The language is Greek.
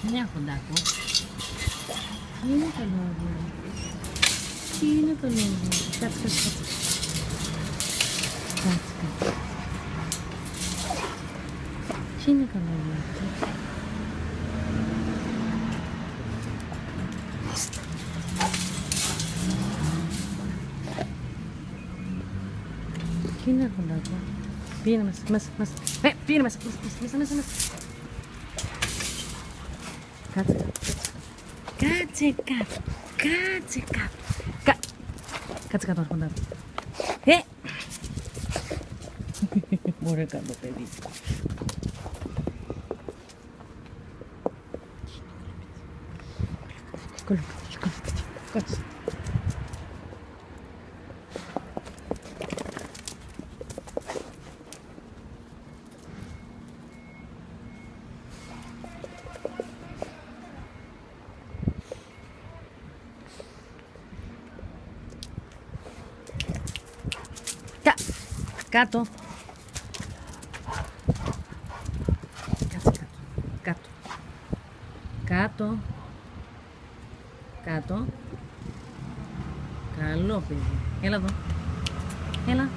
Μια φοντάκο. Τι είναι το λόγο. Τι είναι το λόγο. Κάτσε. Κάτσε. Τι είναι το λόγο αυτό. Τι είναι φοντάκο. Πήγαινε μέσα. Πήγαινε μέσα. Κάτσε κάτω φοντάκο. Μωρέ κάτω παιδί. Κάτσε. Κάτω. Κάτω. Καλό παιδί. Έλα εδώ. Έλα.